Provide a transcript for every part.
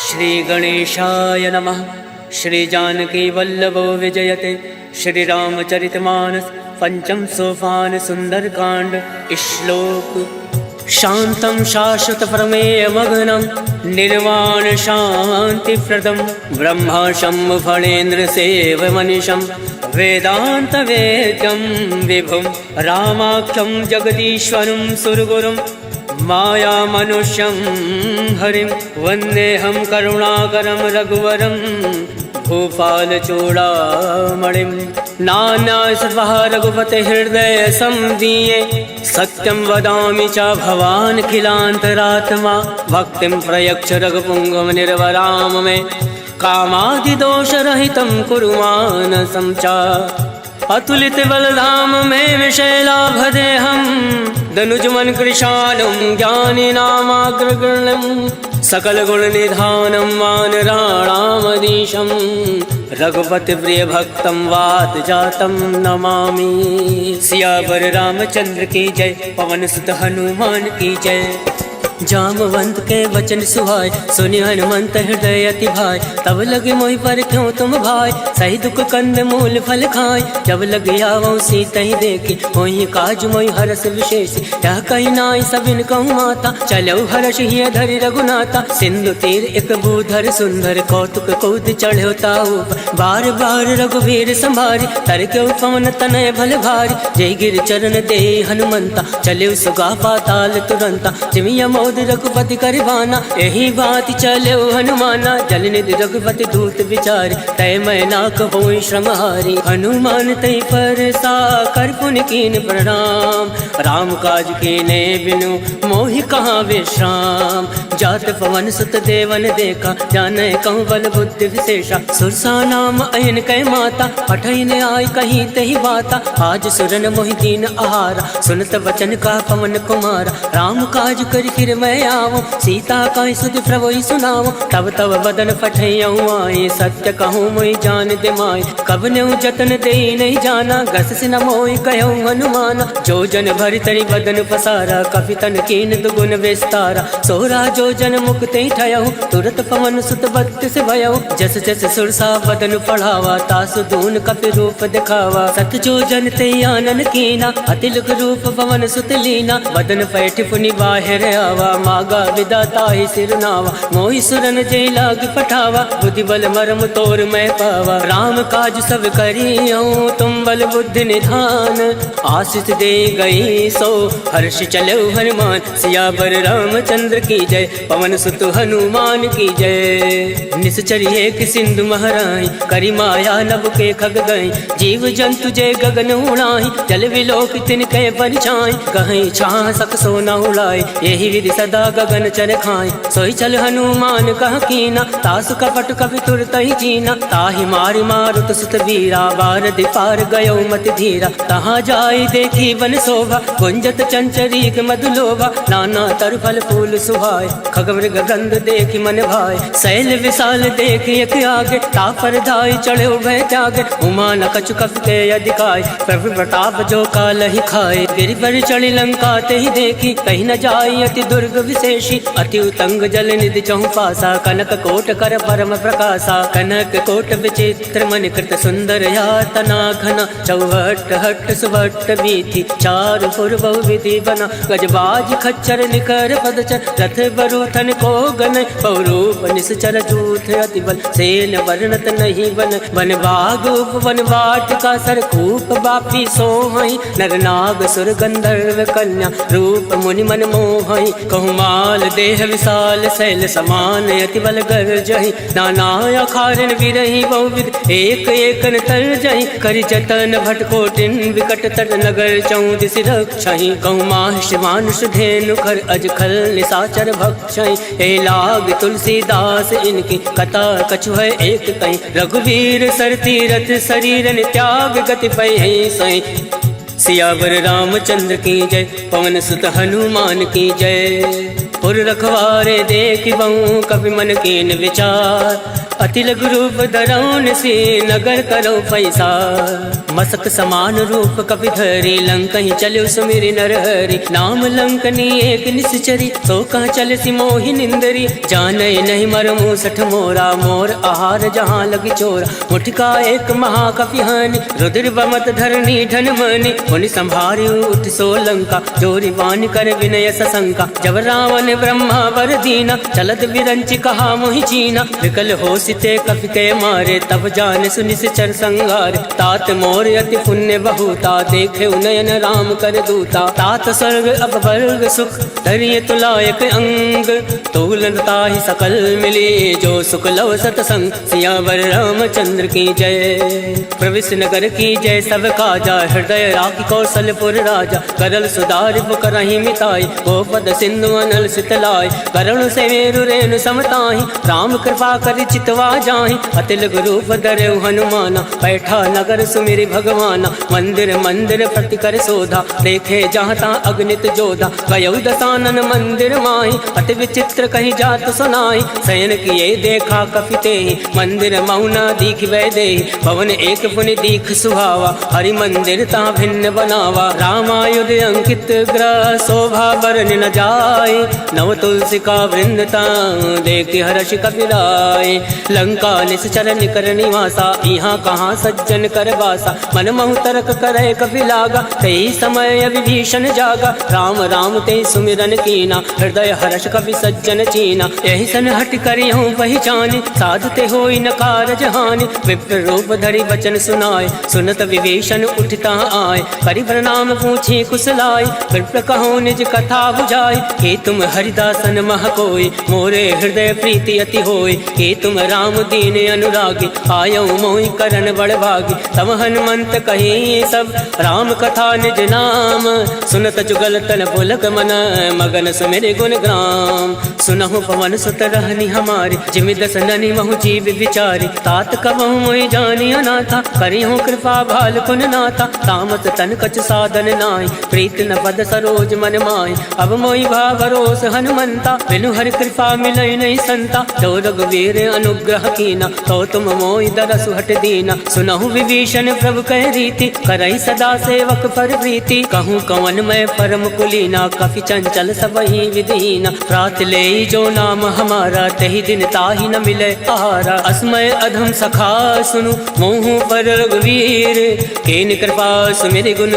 श्री गणेशाय नमः। श्री जानकी वल्लभो विजयते। श्री रामचरितमानस पंचम सोपान सुंदरकांड। श्लोक शांतं शाश्वत प्रमेय मग्नं निर्वाण शांति प्रदम ब्रह्मा शंभ फणेन्द्र सेव मनीषं वेदांत वेद्यं विभुं रामाख्यं जगदीश्वरं सुरगुरुं माया मनुष्यं हरिं वन्देऽहं करुणाकरं रघुवरं भूपाल चूड़ामणिं। नाना सर्वः रघुपते हृदय संदीये सत्यं वदामि च भवान् खिलान्तरात्मा भक्तिं प्रयच्छ रघुपुङ्गव निर्वराम मे कामादिदोषरहितं कुरु मानसं च। अतुलित बलधाम में विशैलाभदेहं दनुजमन कृशालं ज्ञानिनामाग्रगण्यं सकल गुण निधानं वानराणामधीशं रघुपति प्रिय भक्तं वात जातं नमामि। सियावर रामचंद्र की जय। पवन सुत हनुमान की जय। जामवंत के वचन सुहाय सुनि हनुमंत हृदय अति भाई। तब लगे मोहि पर क्यों तुम भाई सही दुख कंद मूल फल खाय। जब लगे आवो सीता ही देखी मोहि काज मोहि हरस विशेष। यह कही नाई सबिन कहूँ माता चलो हर्ष ही धरि रघुनाथा। सिंधु तीर एक भूधर सुंदर कौतुक कूद चढ़ो ताऊ बार बार रघुवीर संभारी तर के पवन तनय भल भारी। जय गिर चरण दे हनुमंता चले सुगा पाताल तुरंता। जिमिया रघुपति करवाना यही बात चले हनुमाना। जल निधि रघुपति दूत विचारी तय मैं ना कहो श्रमहारी। हनुमान तय पर सा कर पुन कीन प्रणाम राम काज कीने बिनु मोहि कहाँ विश्राम। जात पवन सुत देवन देखा जाने कहूँ बल बुद्धि विशेषा। सुरसा नाम अयन कै माता पठन आय कहीं तही बाता। आज सुरन मोहि दीन आहारा सुनत वचन का पवन कुमारा। राम काज कर फिर मैं आवो सीता का सुध प्रभु सुनाओ। तब तब बदन फटैयऊँ आए सत्य कहूँ मोहि जान दे माय। कब न्यू जतन दे नहीं जाना गस से न मोहि कहूँ हनुमाना। जो जन भरि तरी बदन पसारा कपि तन कीन दुगुन विस्तारा। सोरा जो जन मुक्ति ठयऊ तुरत पवन सुत बत्तिस भयऊ। जस जस सुरसा बदन पढ़ावा तासु दून कपि रूप दिखावा। सत जो जन ते आनन कीना अतिलुक रूप पवन सुत लीना। बदन पैठ पुनि बाहिर आवा मागा विदाता ही सिरनावा। मोहि सुरन जय लाग पठावा बुद्धि बल मरम तोर मैं पावा। राम काज सब करियो तुम बल बुद्धि निधान। आशीष दे गई सो हर्ष चलो हनुमान। सियावर रामचंद्र की जय। पवन सुत हनुमान की जय। निश्चर्य कि सिंधु महराई करी माया नभ के खग गई। जीव जंतु जय गगन उड़ाई जल विलोक तिनके परिछाई। कहीं छाह सक सोना उड़ाई यही विधि सदा गगन चर खाए। सोई चल हनुमान कह कीना तासु कपट कपि तुरत ही जीना। ताहि मारि मारुत सुत वीरा बार दिपार गयो मति धीरा। तहाँ जाई देखी वन शोभा गुंजत चंचरीक मधुलोभा। नाना तर फल फूल सुहाय खग मृग गंध देखी मन भाई। शैल विशाल देखी एक आगे तापर धाई चढ़े भय त्यागे। उमा न कछु कपि के अधिकाय प्रभु प्रताप जो काल ही खाए। गिरि पर चढ़ी लंका ते ही देखी कहीं न जाई अति दुर्ग विशेषी। अति उतंग जल निधि चहु पासा कनक कोट कर परम प्रकाशा। कनक कोट विचित्र मन कृत सुंदर यातना घना। चौहट हट सुभट बीथी चारु पुर बहु विधि बना। गजबाज खच्चर निकर पदचर रथ बरूथन को गन। बहुरूप निश्चर जूथ अति बल सेन वर्णत नहीं बन। वन बाग उपवन वाटिका सरकूप बापी सोहई। नर नाग सुर गंधर्व कन्या रूप मुनि मन मोहई। कहूँ माल देह विशाल शैल समान अति बल गर्जहि। नाना अखारन विरहि बहुविध एक एकन तर जहि। करि जतन भटकोटिन विकट तर नगर चौदिस रक्षहि। कहूँ माहिष मानुष धेनु खर अज खल निशाचर भक्षहि। हे लाग तुलसीदास इनकी कथा कछु है एक कहीं। रघुवीर सर तीरथ शरीरन त्याग गति पै सई। सियावर रामचंद्र की जय। पवन सुत हनुमान की जय। पुर रखवारे देख बहु कवि मन कीन विचार। अति लघु रूप धरौन से नगर करो पैसा। मसक समान रूप कपि धरी लंक ही चलो सुमिरि नरहरि। नाम लंकनी एक निश्चरी तो कह चल सी मोहि निंदरी। जाने नहीं मर मूसठ मोरा मोर आहार जहाँ लगी चोरा। मुठका एक महाकपि हानि रुद्र बमत धरनी धन मनि। मुनि संभारी उठ सो लंका जोरी बान कर विनय सशंका। जब रावण ब्रह्मा वर दीना चलत विरंचि कहा मोहि चीना। विकल हो सिते कपि के मारे तब जान सुनिश्चर संगार। तात मोर अति पुण्य बहुता देखे उनयन राम कर दूता। तात स्वर्ग अब वर्ग सुख धरिय तुलायक अंग। तूलता ही सकल मिले जो सुख लव सतसंग। सियावर रामचंद्र की जय प्रविश नगर की जय सब काजा। हृदय राखी कौशलपुर राजा करल सुधार करही मिताई। गोपद सिंधु अनल सितलाय करुण से मेरु रेणु समताहि। राम कृपा कर चितवा जाहि अति लघु रूप धरऊ हनुमाना। बैठा नगर सुमिरि भगवाना मंदिर मंदिर प्रति कर शोधा। देखे जहाँ ता अग्नित जोधा गयौ दसानन मंदिर माहि। अति विचित्र कही जात सुनाई शयन किए देखा कपि तेहि। मंदिर मौना दीख वै देहि भवन एक पुनि दीख सुहावा। हरि मंदिर ता भिन्न बनावा रामायुध अंकित ग्रह शोभा बरन न जाय। नव तुलसी का वृंद ता देख हर्ष कपिलाय। लंका निश्चर निकर निवासा यहाँ कहाँ सज्जन कर बासा। मन महु तर्क करे कपि लागा कई समय विभीषण जागा। राम राम ते सुमिरन कीना हृदय हर्ष कपि सज्जन चीना। यही सन हट करी हूँ पहचानी साधते होई न कारज हानि। विप्र रूप धरि वचन सुनाय सुनत विभीषण उठता आय। करि प्रणाम पूछे कुशलाय विप्र कहो निज कथा बुझाय। हे तुम हरिदासन मह कोय मोरे हृदय प्रीति अति होय। हे तुम राम दीन अनुरागी आयौ मोहि करन बड़ भागी। तब हनुमंत कही सब राम कथा निज नाम। सुनत जुगल तन पुलक मन मगन सुमिरि गुण ग्राम। सुनहु पवन सुत रहनी हमारी जिमि दस ननि महु जीव विचारी। तात कबहु मोहि जानी अनाथा करिहु कृपा भाल कुन नाथा। तामस तन कछ साधन नाहि प्रीत न पद सरोज मन माहि। अब मोहि भा भरोस हनुमंता बिनु हरि कृपा मिलई नहीं संता। तो रघुवीर अनुग्रह कीना तो तुम मोहि दरसु हट दीना। सुनहु विभीषण प्रभु कह रीति करई सदा सेवक पर प्रीति। कहूँ कवन मैं परम कुलीना कपि चंचल सबहि विधीना। रात ले जो नाम हमारा तहि दिन ताहि न मिले आहारा। असमय अधम सखा सुनु मोहु पर रघुवीर। केन कृपा सुमिरि गुण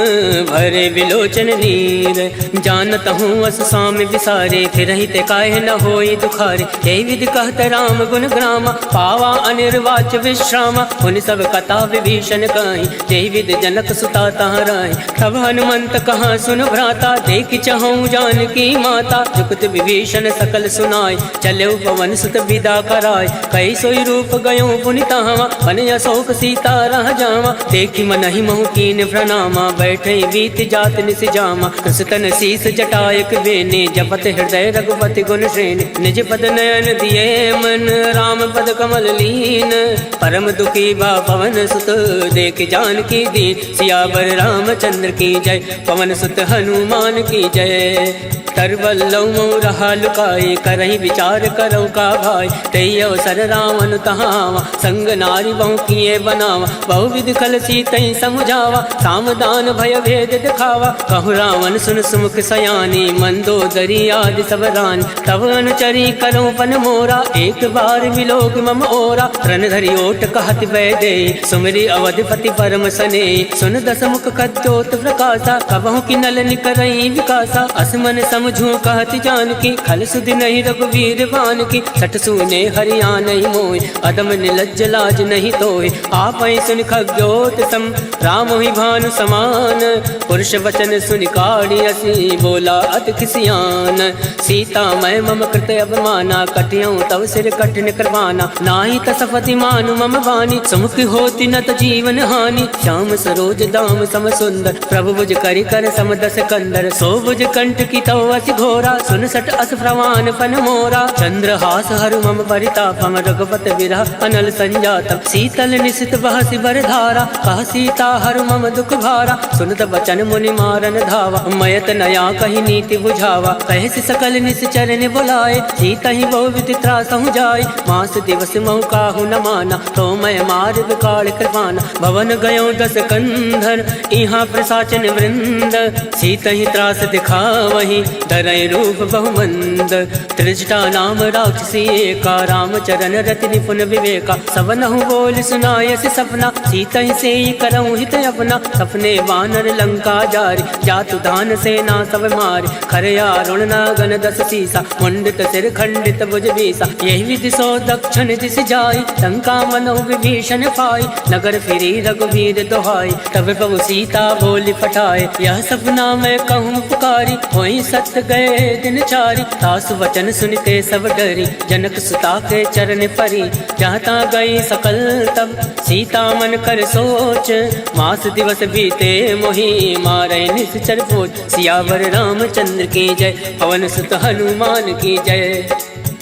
भरे विलोचन नीर। जानत हूँ अस स्वामी विसारे फिरहि ते काहे न होई दुखारे। यही विधि कहत राम गुण ग्रामा पावा अनिर्वाच विश्रामा। उन सब कथा विभीषण कहि यही विधि जनक सुता तहाँ रहि। तब हनुमंत कहाँ सुन भ्राता देख चहु जानकी माता। जुगत विभीषण सकल सुनाय चले पवन सुत विदा कराय। कई सोई रूप गयो पुनि तहाँ बन अशोक सीता रह जावा। देखी मन ही महु कीन प्रणामा बैठे बीत जात निस जामा। कृष्ण शीस जटायक बेने जपत हृदय रघुपति गुण श्रेणी। निज पद नयन दिए मन राम पद कमल लीन। परम दुखी बा पवन सुत देख जानकी दीन। सियावर रामचंद्र की जय पवन सुत हनुमान की जय। तरवल्लौ मऊ रहा लुकाए करही विचार करौ का भाई। तई अवसर रावण तहावा संग नारी बहु किए बनावा। बहु विधि कल सीतई समुझावा सामदान भय भेद दिखावा। कहु रावण सुन सुमुख सयानी मंदोदरी आदि सब रानी। तब अनुचरी करो पन मोरा एक बार विलोक मम ओरा। रण धरि ओट कहत वै दे सुमिरि अवधिपति परम सने। सुन दस मुख कद्योत प्रकाशा कबहु की नल निकरई विकासा। असमन समझू कहत जानकी खल सुधि नहीं रघुवीर बान की। सठ सुने हरिया नहीं मोय अदम निलज्ज लाज नहीं तोय। आप सुन खग्योत सम राम ही भानु समान। पुरुष वचन सुनि काढ़ी असी बोला अति खिसियान। सीता मैं मम कृत अवमाना कटियौ तव सिर कठिन करवाना। नाही तसपति मानु मम वाणी सुमुख होती न त जीवन हानि। श्याम सरोज दाम सम सुंदर प्रभु भुज करि कर सम दस कंदर। सो भुज कंठ की तव अति घोरा, सुन सट अस प्रवान फन मोरा। चंद्रहास हरु मम परितापम, रघुपत विरह अनल संजातम। शीतल निशित बहसि बर धारा, कह सीता हरु मम दुख भारा। सुनत बचन मुनि मारन धावा, मयत नया कही नीति बुझावा। कहसि सकल निश्चर ने बुलाए, सीता ही बहु विधि त्रासहु जाय। मास दिवस महु काहु न माना, तो मैं मार विकाल कृपाना। भवन गयो दस कंधर, इहाँ प्रसाचन वृंद। सीता ही त्रास दिखावही, धरय रूप बहुमंद। त्रिजटा नाम राक्षसी एका, रामचरण रति निपुण विवेका। सबनहु बोल सुनायसि सपना, सीता ही से करऊँ हित अपना। सपने वानर लंका जारी, जातु दान सेना सब मारी। खरया रुण नागन दस सीसा, मुंडित सिर खंडित भुज बीसा। यही विधि सो दक्षिण दिस जाई, लंका मनो विभीषण पाई। नगर फिरी रघुवीर दोहाई, तब प्रभु सीता बोली पठाए। यह सपना मैं कहूँ पुकारी, वही सत्य गए दिन चारी। तासु वचन सुनते सब डरी, जनक सुता के चरण परी। जहाँ ता गई सकल तब, सीता मन कर सोच। मास दिवस बीते मोहि, मारे निश्चर पोच। सियावर रामचंद्र की जय, पवन सुत हनुमान की जय।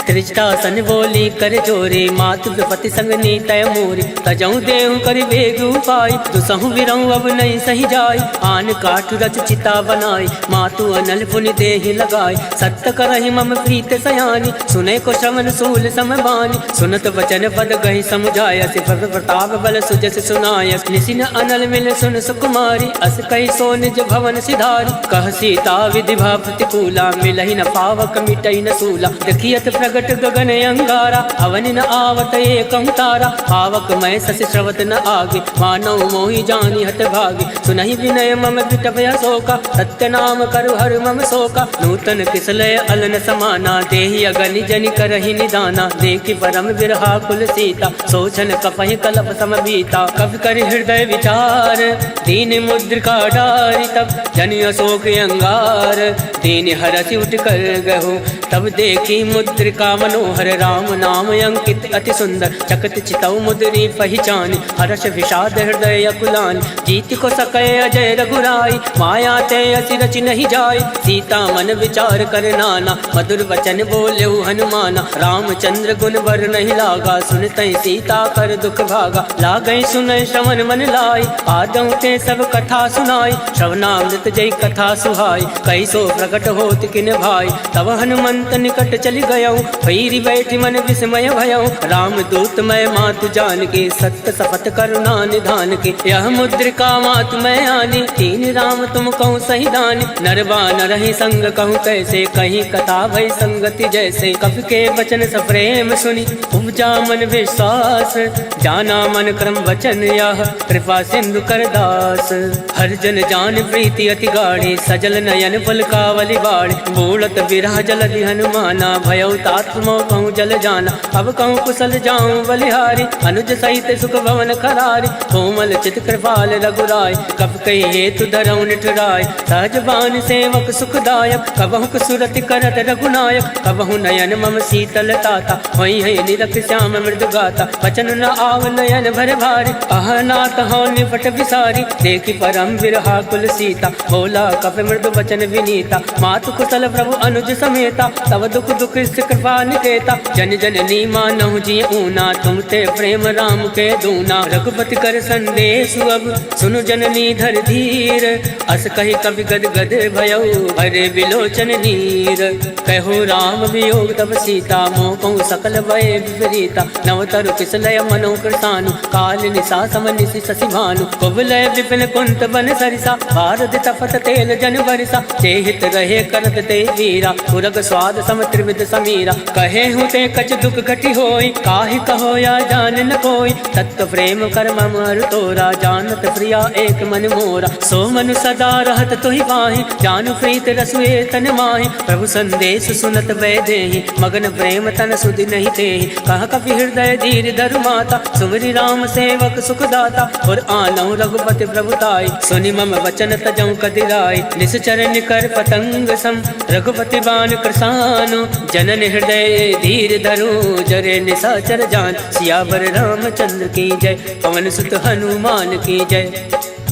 त्रिजटा सन बोली कर जोरे, मातु विपति संग नीतय मोरे। तजऊ देहु कर बेग उपाय, दुसहु बिरऊ अब नहीं सही जाय। आन काठ रच चिता बनाई, मातु अनल पुनि देहि लगाई। सत्य करहि मम प्रीत सयानी, सुने को श्रवण सूल समबानी। सुनत वचन पद गहि समुझाय, सिफर प्रताप बल सुजस सुनाय। निसिन अनल मिल सुन सुकुमारी, अस कहि सो निज भवन सिधारी। कह सीता विधि भा प्रतिकूला, मिलहि न पावक मिटई न सूला। देखियत प्रगट गगन अंगारा, अवन न आवत एकं तारा। पावक मैं सस श्रवत न आगे, मानव मोहि जानी हत भागे। सुनहि विनय मम विटभय शोका, सत्य नाम करु हर मम शोका। नूतन किसलय अलन समाना, देहि अगनि जनि करहि निदाना। देखि परम विरहा कुल सीता, सोचन कपहि कलप सम बीता। कवि कर हृदय विचार, दीन मुद्रिका डारी। तब जनि अशोक अंगार, दीन हरसि उठ कर गहु। तब देखी मुद्रिका मनोहर, राम नाम अंकित अति सुंदर। चकत चितौ मुद्री पहचान, हर्ष विषाद हृदय अकुलान। जीत को सकै अजय रघुराई, माया ते असि रचि नहीं जाय। सीता मन विचार कर नाना, मधुर वचन बोलेउ हनुमाना। रामचंद्र गुण वर नहीं लागा, सुनतै सीता कर दुख भागा। लागै सुनै श्रवण मन लाई, आदौ ते सब कथा सुनाई। श्रवणामृत जय कथा सुहाई, कैसो प्रकट होत किन भाई। तब हनुमंत निकट चली गयौ, भैरी बैठि मन विस्मय भयौ। राम दूत मैं मातु जान के, सत्य सपथ करुणा निधान के। यह मुद्रिका मातु मैं आनी, तीन राम तुम कहूँ सही दानी। नरबा नरहि संग कहूँ कैसे, कहीं कथा भई संगति जैसे। कवि के वचन सप्रेम सुनी, उपजा मन विश्वास। जाना मन क्रम वचन यह, कृपा सिंधु कर दास। हर जन जान प्रीति अति गाढ़ी, सजल नयन पुलकावली बाढ़। बोलत विरह जलधि हनुमाना, भयउ तात मोह कहूँ जल जाना। अब कहूँ कुशल जाऊँ बलिहारी, अनुज सहित सुख भवन खरारी। कोमल चित कृपाल रघुराय, कब कही हेतु धरऊँ निठुराय। सहज बान सेवक सुखदायक, कबहु सुरति करत रघुनायक। कबहु नयन मम शीतल ताता, वही है निरख श्याम मृदु गाता। वचन न आव नयन भर भारी, अहनाथ हो निपट विसारी। देखी परम विरहा कुल सीता, बोला कप मृदु वचन विनीता। मातु कुशल प्रभु अनुज समेता, तब दुख दुख कृपा निकेता। जन जननी मानहु जी ऊना, तुम ते प्रेम राम के दूना। रघुपति कर संदेश अब, सुनु जननी धर धीर। अस कही कवि गद गद भयउ, भरे विलोचन नीर। कहो राम वियोग तब सीता, मोह कहूँ सकल भय विपरीता। नवतरु किसलय मनो कृतानु, काल निशा सम निशि शशि भानु। कुबलय विपिन कुंत बन सरिसा, भारत तपत तेल जन बरिसा। चेहित रहे करत ते वीरा, पुरग स्वाद सम त्रिविध समीरा। कहे हूँ ते कछ दुख घटी होई, काहि कहो या जान न कोई। तत्व प्रेम कर मम हर तोरा, जानत प्रिया एक मन मोरा। सो मनु सदा रहत तुहि पाहि, जानु प्रीत रसुए तन माहि। प्रभु संदेश सुनत वैदेहि, मगन प्रेम तन सुधि नहीं तेहि। कह कपि हृदय धीर धरु माता, सुमरि राम सेवक सुख दाता। और आनहु रघुपति प्रभुताई, सुनि मम वचन तजौ कदिराई। निश्चर निकर पतंग सम, रघुपति बान कृसानु। जनन हृदय धीर धरु, जरे निशाचर जान। सियावर रामचंद्र की जय, पवन सुत हनुमान की जय।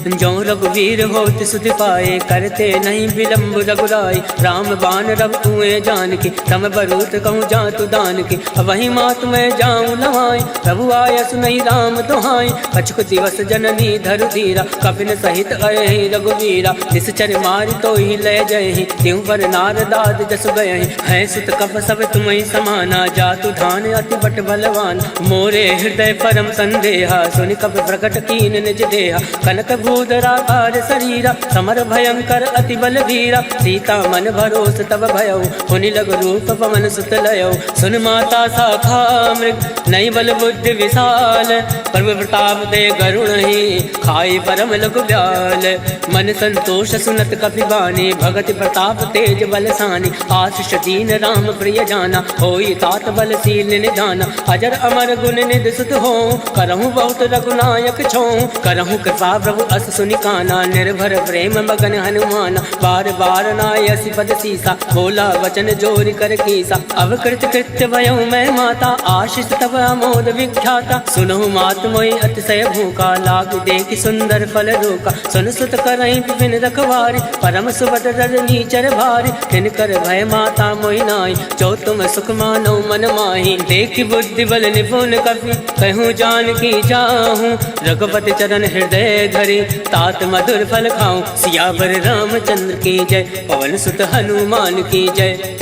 जो रघुवीर होत सुधि पाए, करते नहीं विलम्ब रघुराई। राम बाण रघु तुए जान की, तम बरूत कहूँ जातु दान की। वही मात मैं जाऊँ नवाई, प्रभु आय सुनई राम दुहाई। कछुक दिवस जननी धरु धीरा, कपिन सहित अहि रघुवीरा। निश्चर मारि तो ही लय जय, त्यों पर नारदाद जस गए। है सुत कप सब तुम्हें समाना, जातु धान अति बट बलवान। मोरे हृदय परम संदेहा, सुनि कप प्रकट कीन निज देहा। कनक भूधराकार शरीरा, समर भयंकर अति बल धीरा। सीता मन भरोस तब भयउ, हुनि लघु रूप पवन सुत लयउ। सुन माता शाखा मृग, नई बल बुद्धि विशाल। प्रभु प्रताप दे गरुण ही, खाई परम लघु ब्याल। मन संतोष सुनत कपि बानी, भगति प्रताप तेज बलसानी। आशीष दीन राम प्रिय जाना, होई तात बलशील निधाना। अजर अमर गुण निधि सुत हो, करहु बहुत रघुनायक छो। करहु कृपा प्रभु अस सुनि काना, निर्भर प्रेम मगन हनुमाना। बार बार नायसि पद सीसा, बोला वचन जोरि कर कीसा। अब कृत कृत्य भयउ मैं माता, आशीष तब अमोद विख्याता। सुनहु मात मोहि अतिशय भूखा, लाग देखि सुंदर फल रोका। सुन सुत करहि विपिन रखवारी, परम सुबत रजनी चर भारी। तिनकर भय माता मोहि नाई, जो तुम सुख मानो मन माही। देखि बुद्धि बल निपुण कपि, कहूँ जानकी जाहूँ। रघुपति चरण हृदय धरि, तात मधुर फल खाऊं। सियावर रामचंद्र की जय, पवन सुत हनुमान की जय।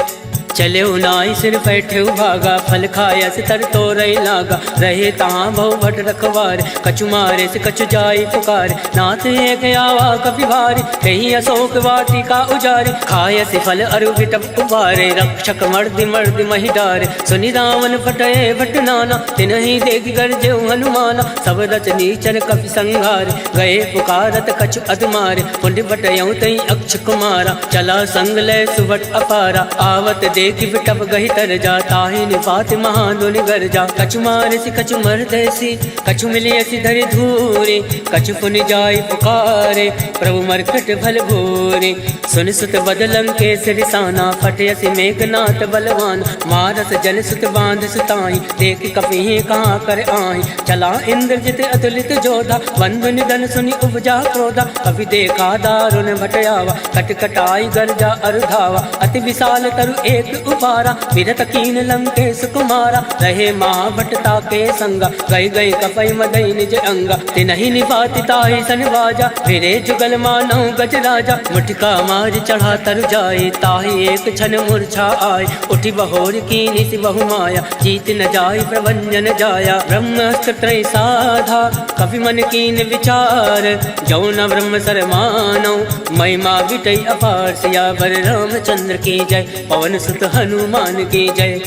चले नाई सिर बैठे भागा, फल खाया से तर तो रही लागा। रहे तहाँ बहु भट रखवार, कछु मारे से कछु जाई पुकार। नाथ एक आवा कपि भारी, कहीं अशोक वाटिका उजारी। खाया से फल अरु विटप उबारे, रक्षक मर्दि मर्दि महि डारे। सुनि रावण फटये भट नाना, तिनहि देखि गर्जे हनुमाना। सब रचनीचर कपि संघारे, गए पुकारत कछु अधमारे। पुण्य बटयऊ तई अक्ष कुमारा, चला संग लय सुबट अपारा। आवत देखि बिटप गहि तर जा, ताहि निपात महादुनि गर जा। कछु मारसि कछु मरदैसि, कछु मिलियसि धरि धूरे। कछु पुनि जाई पुकारे, प्रभु मरकट भल भोरे। सुन सुत बदलं के सिरसाना, फटयसि मेघनाथ बलवान। मारस जन सुत बांध सुताई, देखि कपि कहाँ कर आही। चला इंद्रजित अतुलित जोधा, बंधु निधन सुनि उपजा क्रोधा। कपि देखा दारुण भटयावा, कट कटाई गर्जा अरुधावा। अति विशाल तरु एक उपारा, विरत कीन लंकेश कुमारा। रहे महाभटता के संगा, गई गई कपई मदई निज अंगा। तिनहि निपाति ताहि सन बाजा, फिरे जुगल मानौ गज राजा। मुठिका मार चढ़ा तरु जाए, ताहि एक क्षण मूर्छा आय। उठि बहोर कीनि सि बहु माया, जीत न जाय प्रभंजन जाया। ब्रह्मास्त्र त्रय साधा, कपि मन कीन विचार। जो न ब्रह्म सर मानौ, महिमा विटई अपार। सियावर रामचंद्र की जय, पवन सुत हनुमान की जय।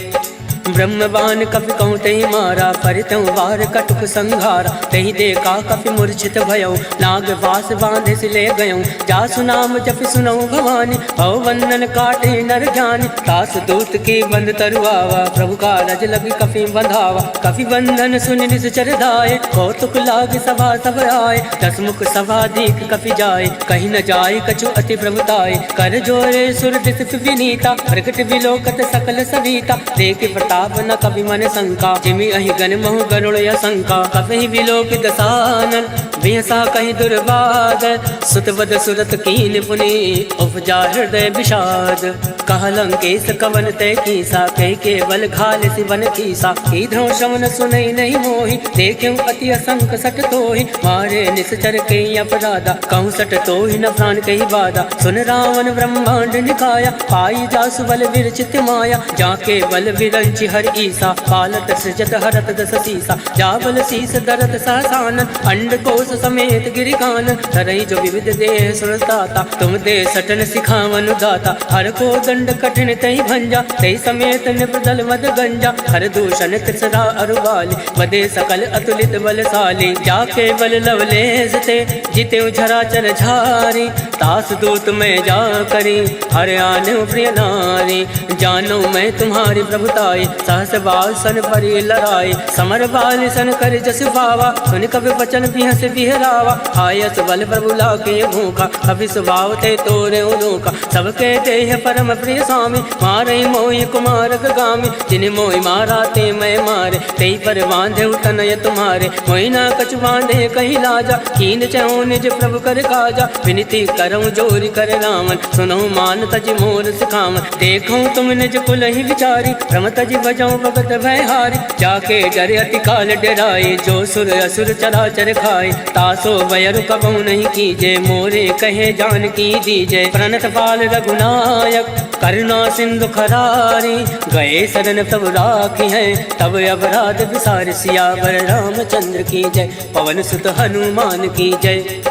ब्रह्मबान कपि कहूँ तहि मारा, परितहु वार कटुक संघारा। तहि देखा कपि मूर्छित भयउ, नाग वास बांधे से ले गयऊ। जासु नाम जपि सुनऊ भवानी, भव बंधन काटे नर जानी। तास दूत की बंद तरुआवा, प्रभु का रज लगी कपि बंधावा। कपि बंधन सुनि निश्चर धाये, कौतुक लाग सभा सब आए। दस मुख सभा दीख कपि जाए, कहीं न जाय कछु अति प्रभुताए। कर जोरे सुर दिस विनीता, प्रकट विलोकत सकल सविता। देख प्रताप न कपि मन शंका, जिमि अहि गण महु गरुड़ शंका। कपि विलोक दसानन, बिहसा कहीं दुर्बाद। सुतवद सुरत कीन पुनि, उपजा हृदय विषाद। कह लंकेश कवन तय कीसा, कह के बल घाल सिवन कीसा। इधरों श्रवण सुनई नहीं मोहि, देख्यं अति असंक सट तोहि। मारे निश्चर के अपराधा, कहूँ सट तोहि न प्राण कही बाधा। सुन रावण ब्रह्मांड निकाया, पाई जासु बल विरचित माया। जाके बल विरंचि हर ईसा, पालत सृजत हरत दस सीसा। जाबल शीस दरत सहसानन, अंड कोश समेत गिरिकानन। धरई जो विविध देह सुरताता, तुम दे सटन सिखावन दाता। हर को दंड कठिन तहि भंजा, तहि समेत निपदल मद गंजा। हर दूषण त्रिसरा अरुबाली, बदे सकल अतुलित बलशाली। जाके बल लवलेश ते, जिते झराचर झारी। दास दूत में जा करी हर आने प्रिय नारी। जानो मैं तुम्हारी प्रभुताई सहस बाल सन परी लड़ाई। समर बाल सन कर जस भावा सुन कवि वचन बिहस बिहरावा। आयस बल प्रभु लाके भूखा कवि स्वभाव थे तोरे उनूका। सबके देह परम प्रिय स्वामी मारे मोहि कुमारक गामी। जिन मोहि मारा ते मैं मारे ते पर बांधे तनय तुम्हारे। मोहि ना कछु बांधे कही लाजा कीन चहु निज प्रभु कर काजा। विनती करऊँ जोरी कर रामन सुनो मान तज मोर सिखावन। देखूँ तुम निज कुल ही विचारी रम तज बजाऊँ भगत भय हारी। जाके डरे अति काल डराए जो सुर असुर चराचर खाए। तासो बयरु कबहु नहीं कीजे मोरे कहे जान की दीजे। प्रणत पाल रघुनायक करुणा सिंधु खरारी। गए शरण तब राखी है तब अपराध विसार। सियावर रामचंद्र की जय पवन सुत हनुमान की जय।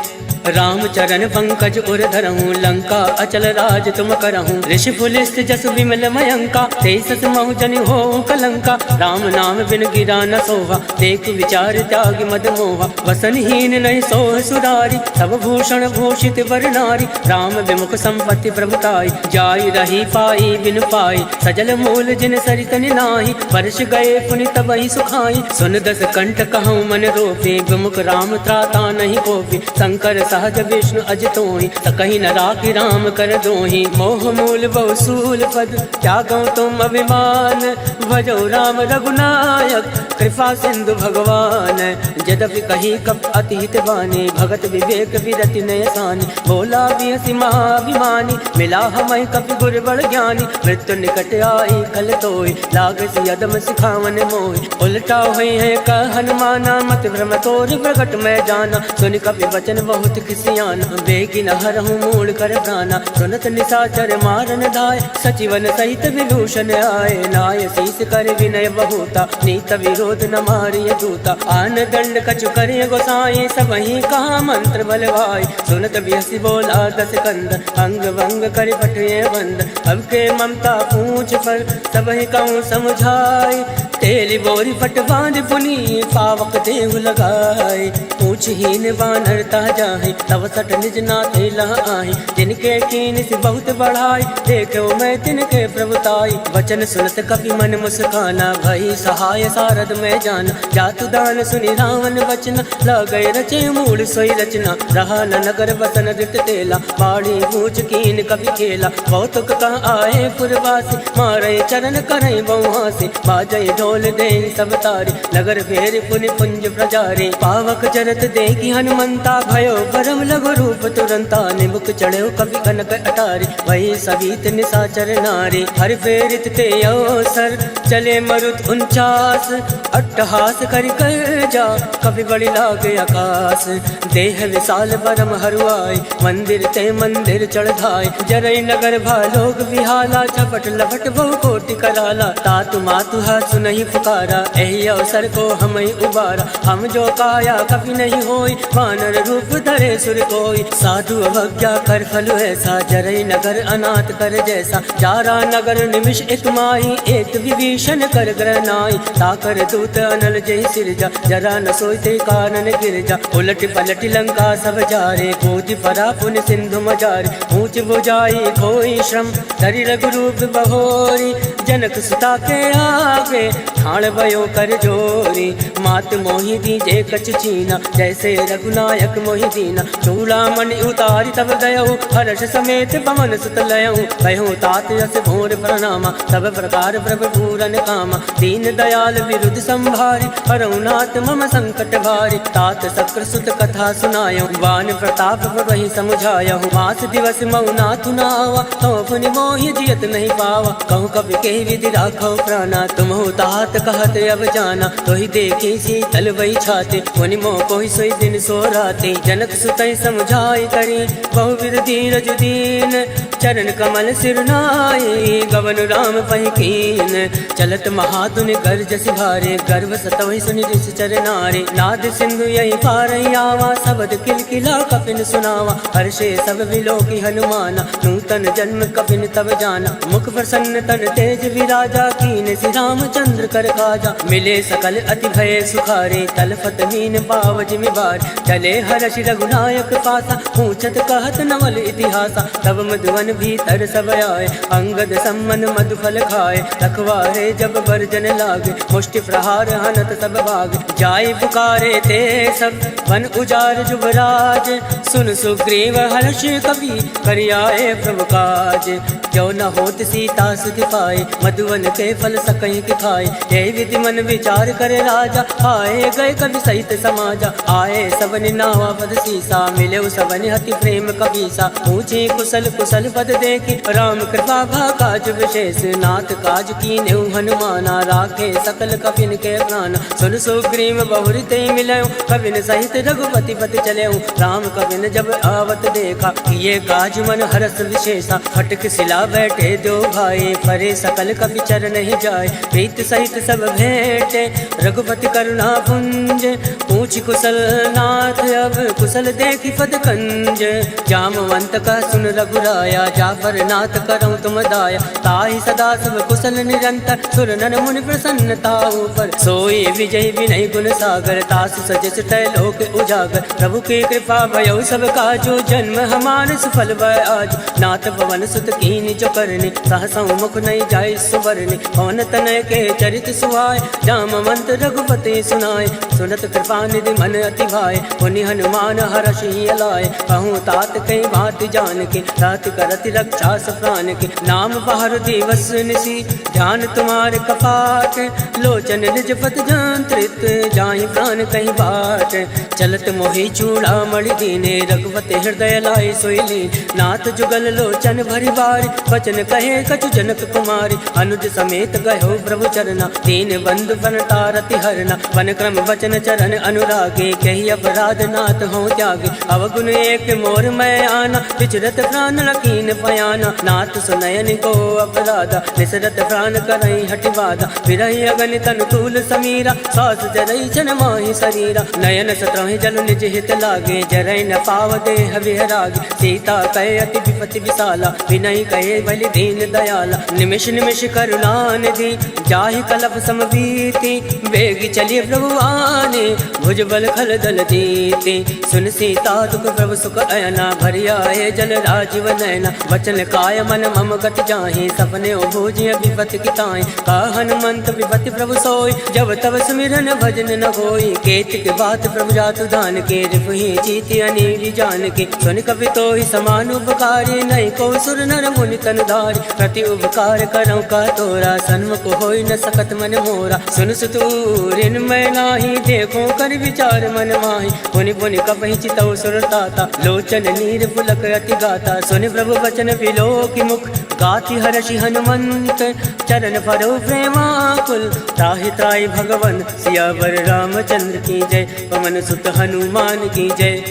राम चरण पंकज उर धरहूँ लंका अचल राज तुम करहूँ। ऋषि पुलिस जस विमल मयंका तेसस महु जन हो कलंका। राम नाम बिन गिरा न सोहा देख विचार त्याग मद मोहा। वसनहीन नहीं सोह सुरारी सब भूषण भूषित वर नारी। राम विमुख संपत्ति प्रभुताई जाई रही पाई बिन पाई। सजल मूल जिन सरितन नाही वर्ष गए पुनि तबहि सुखाई। सुन दस कंठ कहूँ मन रोपे विमुख राम त्राता नहीं कोपी। शंकर सहज विष्णु अजितोहि सकहि न राखि राम कर दोहि। मोह मूल बहु सूल पद त्यागो तुम अभिमान। भजो राम रघुनायक कृपा सिंधु भगवान। यद्यपि कही कप अतिहित बानी भगत विवेक विरति नय सानी। बोला बिहसि महाभिमानी मिला हमें कपि गुर बड़ ज्ञानी। मृत्यु निकट आई खल तोय लागसि यदम सिखावन मोहि। उलटा हुई है कह हनुमाना मत भ्रम तोर प्रगट में जाना। सुन कपि वचन बहुत किसियाना बेगी न हरहूँ मूड कर प्राणा। सुनत निशाचर मारन धाय सचिवन सहित विभूषण आए। नाय शीस कर विनय बहुता नीत विरोध न मारिय दूता। आन दंड कछु करे गोसाई सबहि कहा मंत्र बलवाई। सुनत बिहसि बोला दस कंद अंग भंग कर पठिए बंद। अब के ममता पूछ पर सबहि कहूँ समझाई। तेली बोरी पट बांध पुनी पावक देव लगाए। पूछ हीन बानर ता जाहि तब सट निज नाथे लह आहि। तिनके कीन से बहुत बढ़ाई देखो मैं तिनके प्रभुताई। वचन सुनत कपि मन मुस्काना भई सहाय सारद में जाना। जातु दान सुनि रावण वचन लगै रचे मूल सोई रचना। रहा न नगर बसन दित तेला बाड़ी पूछ कीन कपि खेला। कौतुक कह आए पुरवासी मारे चरण करई बहुहासी। बाजै ढोल दे सब तारी नगर फेर पुनि पुंज प्रजारी। पावक चरत देखी हनुमंता भयो परम लघु रूप तुरंता। निमुख चढ़ो कवि कनक अटारी वही सवित निशाचर नारी। हर फेरित ते अवसर चले मरुत 49 अट्टहास करि कर जा कवि बड़ी लागे आकाश। देह विशाल परम हरुआई मंदिर ते मंदिर चढ़ाई। जरई नगर भालोग विहाला झपट लपट बहु कोटि कराला। तातु मातु हासु नहीं पुकारा एहि अवसर को हम उबारा। हम जो काया कभी नहीं होई वानर रूप धरे सुर कोई। साधु अवज्ञा कर फल ऐसा जरई नगर अनाथ कर जैसा। जारा नगर निमिष एक माही एक विभीषण कर ग्रह नाई। ताकर दूत अनल जय सिरजा जरा न सोते कानन गिरजा। उलट पलट लंका सब जारे कूद परा पुन सिंधु मजारे। ऊंच बुझाई कोई श्रम धरि रघुरूप बहोरी। जनक सुता के आगे ठाण भयो कर जोरी। मात मोहि दीजे कछ चीना जैसे रघुनायक मोहि दीना। चूड़ामणि उतारी तब गयऊ हर्ष समेत पवन सुत लयऊ। कहो तात यस भोर प्रणामा सब प्रकार प्रभु पूरन कामा। दीन दयाल विरुद्ध संभारी हरउनाथ मम संकट भारी। तात शक्र सुत कथा सुनायो बान प्रताप वही समुझायो। मास दिवस मऊ नाथु नावा तो पुनि मोहि जियत नहीं पावा। कहूँ कवि के विधि राखो प्राणा तुम हो तात कहत अब जाना। तो ही देखी शीतल वही छाते पुनि मोह कोई सोई दिन सो राते। जनक सुतई समझाई करी बहुविध धीरज दीन। चरण कमल सिरनाई गवन राम पहिकीन। चलत महातुनि गर्ज सिहारे गर्भ सतवहि सुनि ऋषि चरनारे। नाद सिंधु यही पारई आवा शबद किलकिला कपिन सुनावा। हर्षे सब विलोकी हनुमाना नूत नूतन जन्म कबिन तब जाना, मुख प्रसन्न तन तेज विराजा, कीन श्री रामचंद्र कर काजा। मिले सकल अति भय सुखारे, तलफत मीन पाव जिमिबार, चले हर्ष रघुनायक पासा, पूछत कहत नवल इतिहासा। तब मधुवन भीतर सब आए, अंगद सम्मन मधुफल खाए, रखवारे जब बरजन लागे, मुष्टि प्रहार हनत सब भाग। जाय पुकारे ते सब वन उजार जुबराज, सुन सुग्रीव हर्ष कवि करियाए प्रभु काज। जो न होत सीता सुधि पाए, मधुवन के फल सकहीं कि खाए। यही विधि मन विचार करे राजा, आए गए कवि सहित समाजा। आए सबन नावा पद सीसा, मिले सबन हति प्रेम कबीसा। पूछे कुशल कुशल पद देखी, राम कृपा भा काज विशेष। नाथ काज कीन्हे हनुमाना, राखे सकल कपिन के प्राण। सुन सुग्रीव बहुरि ते मिलयो, कपिन सहित रघुपति पति चलयो। राम कपिन जब आवत देखा, ये काज मन हरस विशेषा। फटक सिला बैठे दो भाई, परे सकल कपि चर नहीं जाए। प्रीत सहित सब भेंटे, रघुपति करुणा पुंज। पूछ कुशल नाथ अब कुशल देखी पद कंज। जामवंत का सुन रघुराया, जाफर नाथ करऊं तुम दाया। ताहि सदा सब कुशल निरंतर, सुर नर मुनि प्रसन्नता ऊपर। सोई विजय विनय गुण सागर, तासु सजस तय लोक उजागर। प्रभु की कृपा भयउ सब काजो, जन्म हमार सफल भय आज। नाथ पवन सुत कीनि जो करनी, सहसौ मुख नहीं जाय सुवरनी। पवन तनय के चरित सुहाय, जामवंत रघुपति सुनाय। सुनत कृपा निधि मन अति भाय, पुनि हनुमान हरषि अलाय। कहूँ तात कई बात जान के, रात करति रक्षा प्राण के। नाम बाहर दिवस निसी, ध्यान तुम्हारे कपाट। लोचन निज पत जंत्रित, जाहि प्राण कहीं बाट। चलत मोहि चूड़ा मणि दीने, रघुपति हृदय लाए सोई लीन। नाथ जुगल लोचन भरि बारी, वचन कहे कछु जनक कुमारी। अनुज समेत गयो प्रभु चरना, दीन बंधु बन तारति हरना। वन क्रम वचन चरण अनुरागे, कही अपराध नाथ हो त्यागे। अवगुण एक मोर मैं आना, विचरत प्राण लकीन पयाना। नाथ सुनयन को अपराधा, निसरत प्राण करई हटि बाधा। विरहि अगन तन तूल समीरा, सास जरई छन माहि शरीरा। नयन सत्रहि जल निज हित लागे, जरई न पाव देह विहरागे। सीता कहे अति विपति विशाला, विनय कहे बलि दीन दयाला। निमिष निमिष करुणा निधि, जाहि कलप समबीति। बेगी चलिए प्रभु आने, भुज बल खल दल जीते। सुन सीता दुख प्रभु सुख अयना, भरि आए जल राजीव नयना। वचन काय मन मम गति जाहि, सपने भोजिय विपति किताई। का हनुमंत विपति प्रभु सोई, जब तब सुमिरन भजन न होई। केतिक बात प्रभु जातु दान के, रिपुहि जीति अनीति जान के। सुन कवि तोहि समान उपकारी, नहीं को सुर नर मुनि तन धारी। प्रति उपकार करऊं का तोरा, सन्मुख होई न सकत मन मोरा। सुन सुतूरिन मैं नाही, देखो कर विचार मन माही। पुनि पुनि कपहि चितौ सुर ताता, लोचन नीर पुलक अति गाता। सुन प्रभु वचन विलोकि मुख, गाति हर्षि हनुमंत। चरण परो प्रेमाकुल, त्राहि त्राहि भगवन। सियावर रामचंद्र की जय, पवन सुत हनुमान की जय।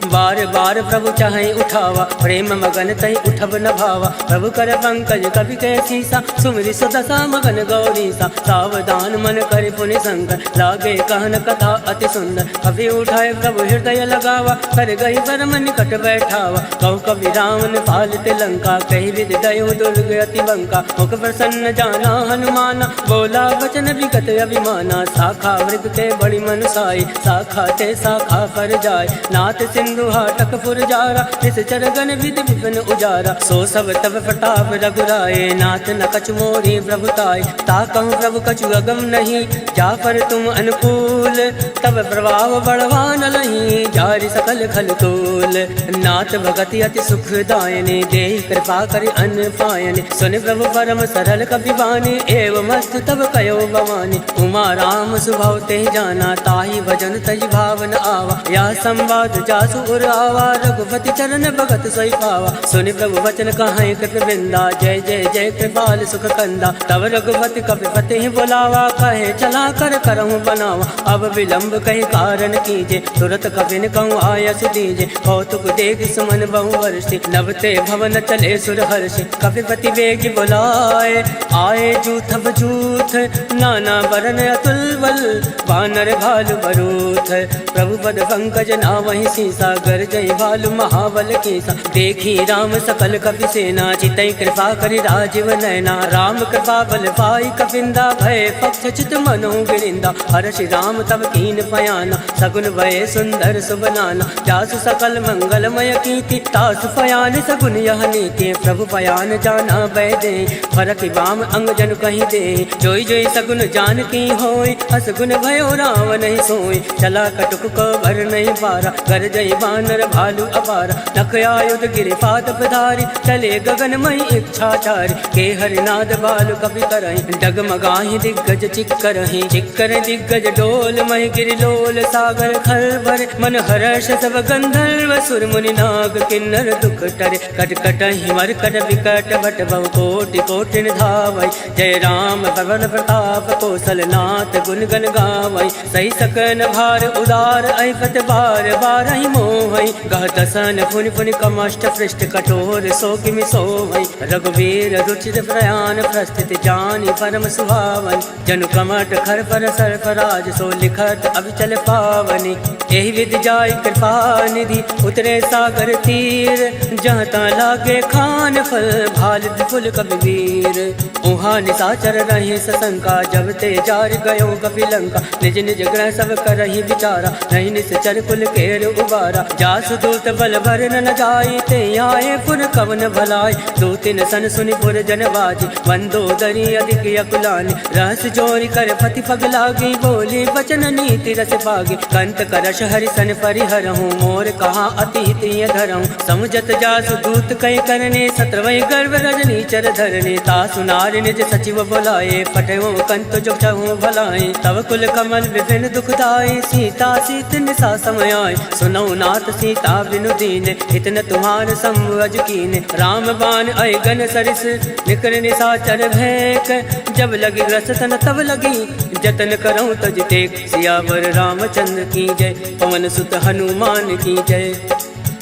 बार बार प्रभु चाहे उठावा, प्रेम मगन तहि उठब न भावा। प्रभु कर पंकज कवि के सीसा, सुमिरि सुदशा मगन गौरीसा। सावधान मन कर पुनि शंकर, लागे कहन कथा अति सुंदर। कवि उठाए प्रभु हृदय लगावा, कर गई परम निकट बैठावा। कहु कवि रावण पालित लंका, कही विधि दयो दुर्ग अति बंका। मुख प्रसन्न जाना हनुमाना, बोला वचन विगत अभिमाना। शाखा मृग के बड़ी मनुसाई, शाखा ते शाखा पर जाय। नाथ सिंधु हाटक पुरजारा, इस चरगन विधि विपिन उजारा। सो सब तब प्रताप रघुराए, नाथ न कछु मोरी प्रभुताय। ताकहु प्रभु कछु अगम नहीं, जाफर तुम अनुकूल। तब प्रभाव बढ़वान लही, जारि सकल खल तोल। नाथ भगति अति सुखदायने, देहि कृपा करि अन्न पायने। सुन प्रभु परम सरल कपिबानी, एवं मस्त तब कयो भवानी। उमा राम सुभव ते जाना, ताहि भजन तज भावन आवा। या संवाद जासु उर आवा, रघुपति चरण भगत सोई पावा। सुनि प्रभु वचन कहाई कृप वृंदा, जय जय जय कृपाल सुख कंदा। तब रघुपति कपिपति ही बुलावा, कहे चला कर करहूँ बनावा। अब विलंब कही कारण कीजे, तुरत कपिन कहूँ आयस दीजे। कौतुक देख सुमन बहु वर्षि, नवते भवन चले सुर हर्षि। कपिपति बेग बुलाए, आए जूथ बजूथ। नाना बरन अतुल बल, बानर भालु बरूथ। प्रभु पद पंकज नावहि सीसा, गर जय भालु महाबल केसा। देखी राम सकल कपि सेना चितई कृपा करि राजीव नैना। राम कृपा बल पाई कपिंदा भय पक्ष चित मनो गिरिंदा। हर्षि राम तब कीन पयाना सगुन भय सुंदर सुबनाना। जासु सकल मंगलमय कीर्ति तासु पयान सगुन यह नीति। प्रभु पयान जाना बैदे फरक बाम अंग जन कहीं दे। जोई जोई सगुन जान की होय असगुन भयो रावण नहीं सोई। चला कटुक को भर नहीं पारा कर जय बानर भालू अपारा। नख आयुध गिरि पात पधारी चले गगन मई इच्छाचारी। के हरिनाद बालु कपि करहि डगमगाहि दिग्गज चिक्करहि। चिक्कर दिग्गज डोल महि गिरि लोल सागर खल भरे। मन हर्ष सब गंधर्व सुर मुनि नाग किन्नर दुख टरे। कट कटहि मरकट विकट बट बहु कोटि कोटिन धावै। जय राम पवन प्रताप कौशल नाथ गुण गण गावै। सही सकन भार उदार ऐपत बार बार ही मोहै। गह दसन फुनि फुनि कमष्ट पृष्ठ कठोर सो किमि सोहै। रघुवीर रुचिर प्रयाण प्रस्थित जानि परम सुहावन। जनु कमट खर पर सरफराज सो लिखत अभिचल पावनी। एहि विधि जाय कृपा निधि उतरे सागर तीर। जहाँ ता लागे खान फल भाल विपुल कबीर। उहाँ निशाचर रहे सशंका जब ते जार गयो कपिलंका। निज निज ग्रह सब करहि विचारा नहीं निश्चर कुल केर उबारा। जासु दूत बल भर न जाई ते आए पुर कवन भलाई। दो तीन सन सुनि पुर जन बाजी मंदोदरी अधिक अकुलानी। रहस जोरी कर पति पग लागी बोली वचन नीति रस पागी। कंत करश हरि सन परिहरहूँ मोर कहा अतीत धरहूँ। समुझत जासु दूत कई करने सत्रवई गर्भ रजनी चर धरने। तासु नारी निज सचिव बोलाए पटयो कंत जो छहु भलाए। तब कुल कमल विभिन्न दुखदाई सीता सीत निशा समय आए। सुनौ नाथ सीता बिनु दीन इतन तुम्हार संवज कीन। राम बाण अयगन सरिस निकर निशाचर भैक। जब लगी रस तन तब लगी जतन करऊँ तज टेक। सियावर रामचंद्र की जय पवन सुत हनुमान की जय।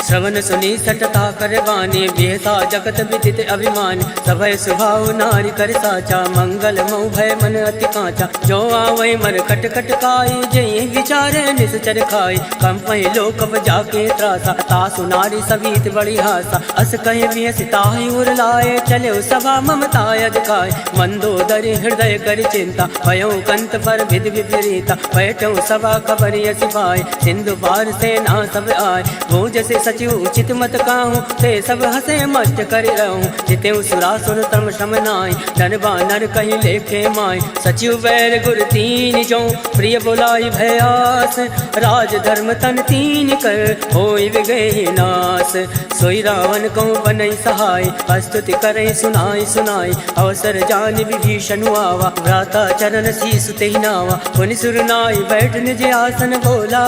श्रवण सुनी सटता कर बानी बेहसा जगत विदित अभिमान। सभय सुभाव नारी कर साचा मंगल मऊ भय मन अति कांचा। जो आवै मर कट कट काई जय विचारे निश्चर खाई। कंपहि लोक जाके त्रासा तासु नारी सभीत बड़ी हासा। अस कहे भी सिताहि उर लाए चले सभा ममताय दिखाए। मंदोदरी हृदय कर चिंता भयो कंत पर विधि विपरीता। बैठो सभा खबर सिपाही सिंधु पार सेना सब आए। वो जैसे सचिव उचित मत काहूँ ते सब हसे मस्त कर रहूँ। जितेऊ सुरासुर तम श्रम नाय धन बानर कहीं लेखे माय। सचिव बैर गुर तीन जो प्रिय बोलाई भयास। राज धर्म तन तीन कर होई विगहि नास। सोई रावण को बनई सहाय स्तुति करई सुनाई सुनाई। अवसर जान विभीषण आवा भ्राता चरण शीस तेहि नावा। पुनि सुर नाई बैठ निज आसन बोला।